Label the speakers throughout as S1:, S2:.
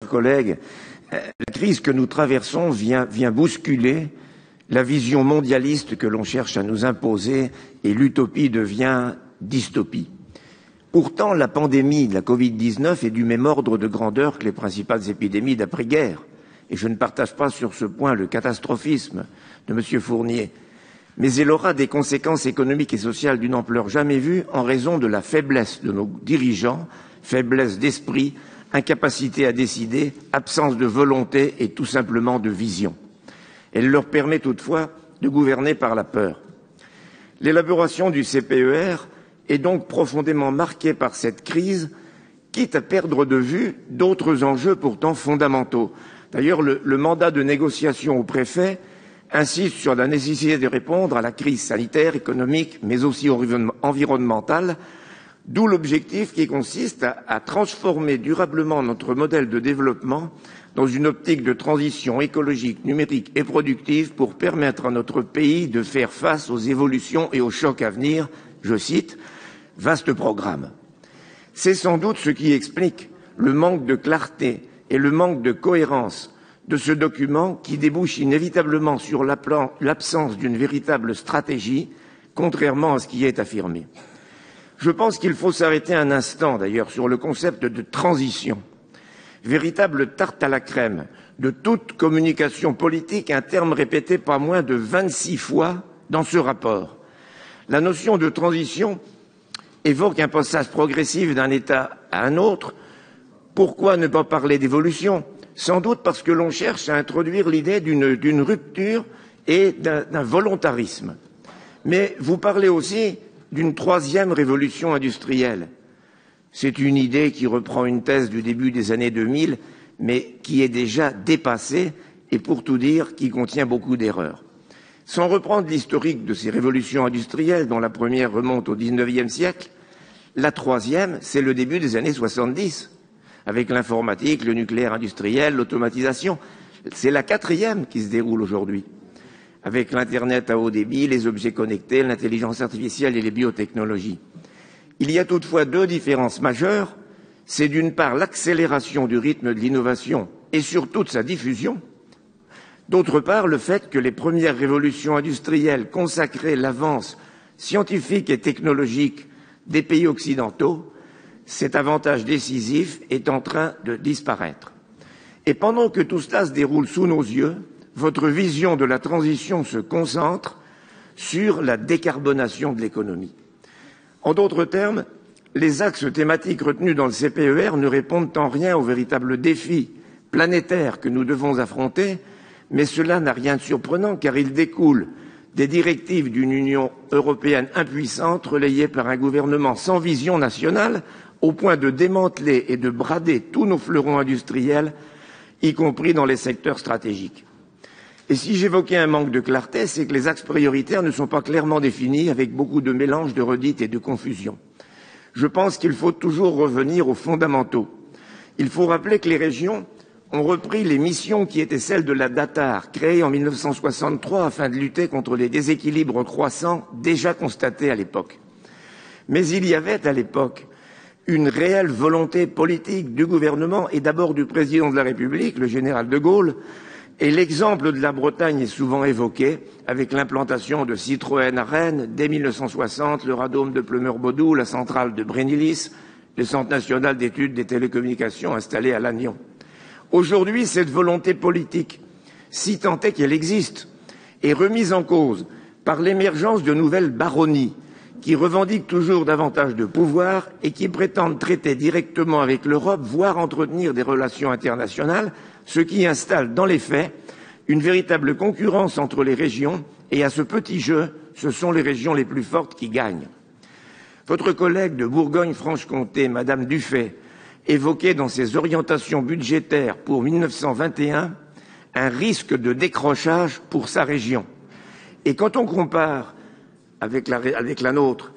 S1: chers collègues, la crise que nous traversons vient bousculer la vision mondialiste que l'on cherche à nous imposer et l'utopie devient dystopie. Pourtant, la pandémie de la Covid-19 est du même ordre de grandeur que les principales épidémies d'après-guerre. Et je ne partage pas sur ce point le catastrophisme de M. Fournier. Mais elle aura des conséquences économiques et sociales d'une ampleur jamais vue en raison de la faiblesse de nos dirigeants, faiblesse d'esprit, incapacité à décider, absence de volonté et tout simplement de vision. Elle leur permet toutefois de gouverner par la peur. L'élaboration du CPER est donc profondément marquée par cette crise, quitte à perdre de vue d'autres enjeux pourtant fondamentaux. D'ailleurs, le mandat de négociation au préfet insiste sur la nécessité de répondre à la crise sanitaire, économique, mais aussi environnementale, d'où l'objectif qui consiste à transformer durablement notre modèle de développement dans une optique de transition écologique, numérique et productive pour permettre à notre pays de faire face aux évolutions et aux chocs à venir. Je cite, « vaste programme ». C'est sans doute ce qui explique le manque de clarté et le manque de cohérence de ce document qui débouche inévitablement sur l'absence d'une véritable stratégie, contrairement à ce qui est affirmé. Je pense qu'il faut s'arrêter un instant, d'ailleurs, sur le concept de transition. Véritable tarte à la crème de toute communication politique, un terme répété pas moins de 26 fois dans ce rapport. La notion de transition évoque un passage progressif d'un état à un autre. Pourquoi ne pas parler d'évolution ? Sans doute parce que l'on cherche à introduire l'idée d'une rupture et d'un volontarisme. Mais vous parlez aussi d'une troisième révolution industrielle. C'est une idée qui reprend une thèse du début des années 2000, mais qui est déjà dépassée et, pour tout dire, qui contient beaucoup d'erreurs. Sans reprendre l'historique de ces révolutions industrielles, dont la première remonte au XIXe siècle, la troisième, c'est le début des années 70, avec l'informatique, le nucléaire industriel, l'automatisation. C'est la quatrième qui se déroule aujourd'hui, avec l'Internet à haut débit, les objets connectés, l'intelligence artificielle et les biotechnologies. Il y a toutefois deux différences majeures. C'est d'une part l'accélération du rythme de l'innovation et surtout de sa diffusion. D'autre part, le fait que les premières révolutions industrielles consacraient l'avance scientifique et technologique des pays occidentaux, cet avantage décisif est en train de disparaître. Et pendant que tout cela se déroule sous nos yeux, votre vision de la transition se concentre sur la décarbonation de l'économie. En d'autres termes, les axes thématiques retenus dans le CPER ne répondent en rien aux véritables défis planétaires que nous devons affronter, mais cela n'a rien de surprenant car il découle des directives d'une Union européenne impuissante relayée par un gouvernement sans vision nationale au point de démanteler et de brader tous nos fleurons industriels, y compris dans les secteurs stratégiques. Et si j'évoquais un manque de clarté, c'est que les axes prioritaires ne sont pas clairement définis, avec beaucoup de mélange, de redites et de confusion. Je pense qu'il faut toujours revenir aux fondamentaux. Il faut rappeler que les régions ont repris les missions qui étaient celles de la DATAR, créée en 1963 afin de lutter contre les déséquilibres croissants déjà constatés à l'époque. Mais il y avait à l'époque une réelle volonté politique du gouvernement et d'abord du président de la République, le général de Gaulle, et l'exemple de la Bretagne est souvent évoqué avec l'implantation de Citroën à Rennes dès 1960, le radome de Pleumeur-Baudou, la centrale de Brénilis, le Centre national d'études des télécommunications installé à Lannion. Aujourd'hui, cette volonté politique, si tant est qu'elle existe, est remise en cause par l'émergence de nouvelles baronnies qui revendiquent toujours davantage de pouvoir et qui prétendent traiter directement avec l'Europe, voire entretenir des relations internationales, ce qui installe dans les faits une véritable concurrence entre les régions et à ce petit jeu, ce sont les régions les plus fortes qui gagnent. Votre collègue de Bourgogne-Franche-Comté, Madame Dufay, évoquait dans ses orientations budgétaires pour 1921 un risque de décrochage pour sa région. Et quand on compare avec la nôtre,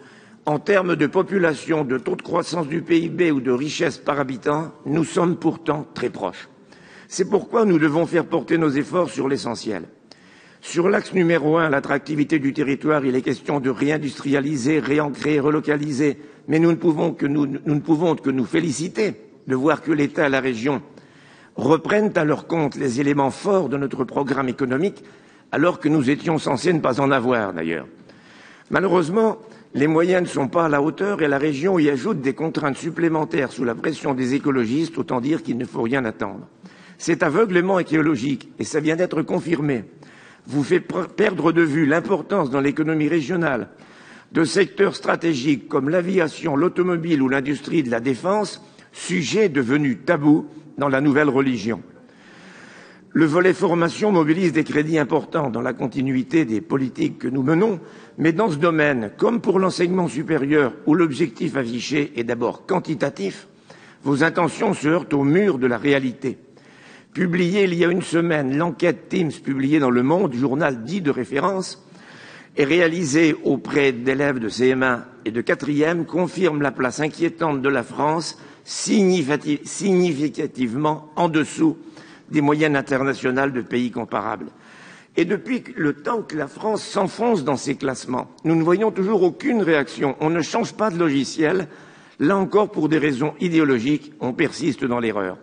S1: en termes de population, de taux de croissance du PIB ou de richesse par habitant, nous sommes pourtant très proches. C'est pourquoi nous devons faire porter nos efforts sur l'essentiel. Sur l'axe numéro 1, l'attractivité du territoire, il est question de réindustrialiser, réancrer, relocaliser. Mais nous ne pouvons que nous féliciter de voir que l'État et la région reprennent à leur compte les éléments forts de notre programme économique, alors que nous étions censés ne pas en avoir d'ailleurs. Malheureusement, les moyens ne sont pas à la hauteur et la région y ajoute des contraintes supplémentaires sous la pression des écologistes, autant dire qu'il ne faut rien attendre. Cet aveuglement écologique, et ça vient d'être confirmé, vous fait perdre de vue l'importance dans l'économie régionale de secteurs stratégiques comme l'aviation, l'automobile ou l'industrie de la défense, sujet devenu tabou dans la nouvelle religion. Le volet formation mobilise des crédits importants dans la continuité des politiques que nous menons, mais dans ce domaine, comme pour l'enseignement supérieur où l'objectif affiché est d'abord quantitatif, vos intentions se heurtent au mur de la réalité. Publiée il y a une semaine, l'enquête Teams publiée dans Le Monde, journal dit de référence, et réalisée auprès d'élèves de CM1 et de 4e, confirme la place inquiétante de la France, significativement en dessous des moyennes internationales de pays comparables. Et depuis le temps que la France s'enfonce dans ces classements, nous ne voyons toujours aucune réaction. On ne change pas de logiciel. Là encore, pour des raisons idéologiques, on persiste dans l'erreur.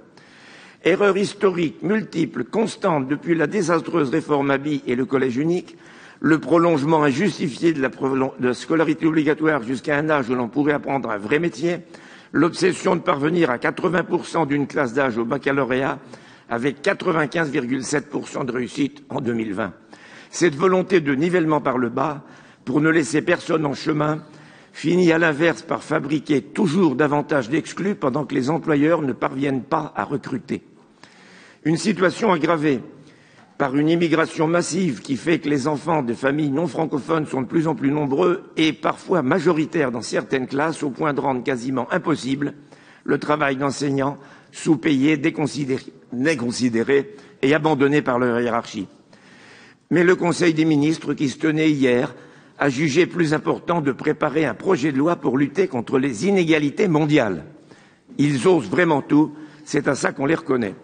S1: Erreur historique, multiple, constante depuis la désastreuse réforme Abi et le collège unique, le prolongement injustifié de la scolarité obligatoire jusqu'à un âge où l'on pourrait apprendre un vrai métier, l'obsession de parvenir à 80% d'une classe d'âge au baccalauréat, avec 95,7% de réussite en 2020. Cette volonté de nivellement par le bas, pour ne laisser personne en chemin, finit à l'inverse par fabriquer toujours davantage d'exclus pendant que les employeurs ne parviennent pas à recruter. Une situation aggravée par une immigration massive qui fait que les enfants de familles non francophones sont de plus en plus nombreux et parfois majoritaires dans certaines classes, au point de rendre quasiment impossible le travail d'enseignants sous-payés, déconsidérés et abandonnés par leur hiérarchie. Mais le Conseil des ministres, qui se tenait hier, a jugé plus important de préparer un projet de loi pour lutter contre les inégalités mondiales. Ils osent vraiment tout, c'est à ça qu'on les reconnaît.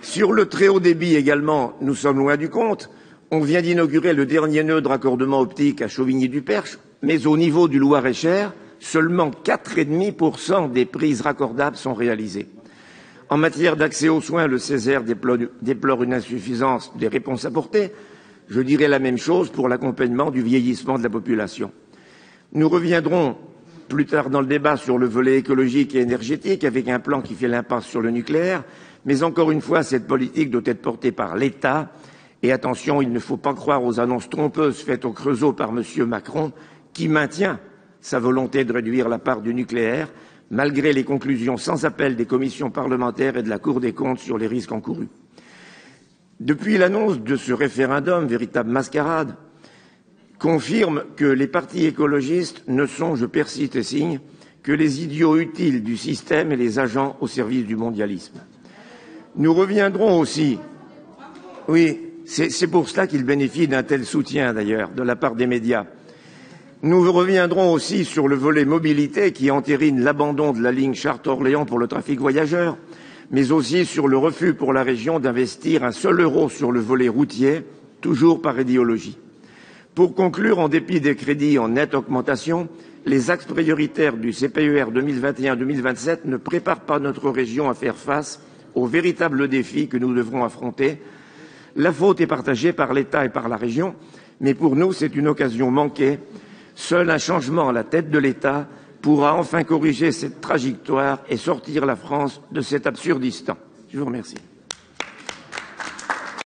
S1: Sur le très haut débit également, nous sommes loin du compte. On vient d'inaugurer le dernier nœud de raccordement optique à Chauvigny-du-Perche, mais au niveau du Loir-et-Cher, seulement 4,5% des prises raccordables sont réalisées. En matière d'accès aux soins, le Césaire déplore une insuffisance des réponses apportées. Je dirais la même chose pour l'accompagnement du vieillissement de la population. Nous reviendrons plus tard dans le débat sur le volet écologique et énergétique avec un plan qui fait l'impasse sur le nucléaire. Mais encore une fois, cette politique doit être portée par l'État. Et attention, il ne faut pas croire aux annonces trompeuses faites au Creusot par M. Macron, qui maintient sa volonté de réduire la part du nucléaire, malgré les conclusions sans appel des commissions parlementaires et de la Cour des comptes sur les risques encourus. Depuis l'annonce de ce référendum, véritable mascarade, confirme que les partis écologistes ne sont, je persiste et signe, que les idiots utiles du système et les agents au service du mondialisme. Nous reviendrons aussi, oui, c'est pour cela qu'ils bénéficient d'un tel soutien d'ailleurs de la part des médias. Nous reviendrons aussi sur le volet mobilité qui entérine l'abandon de la ligne Chartres-Orléans pour le trafic voyageurs, mais aussi sur le refus pour la région d'investir un seul euro sur le volet routier, toujours par idéologie. Pour conclure, en dépit des crédits en nette augmentation, les axes prioritaires du CPER 2021-2027 ne préparent pas notre région à faire face aux véritables défis que nous devrons affronter. La faute est partagée par l'État et par la région, mais pour nous, c'est une occasion manquée. Seul un changement à la tête de l'État pourra enfin corriger cette trajectoire et sortir la France de cet absurdistan. Je vous remercie.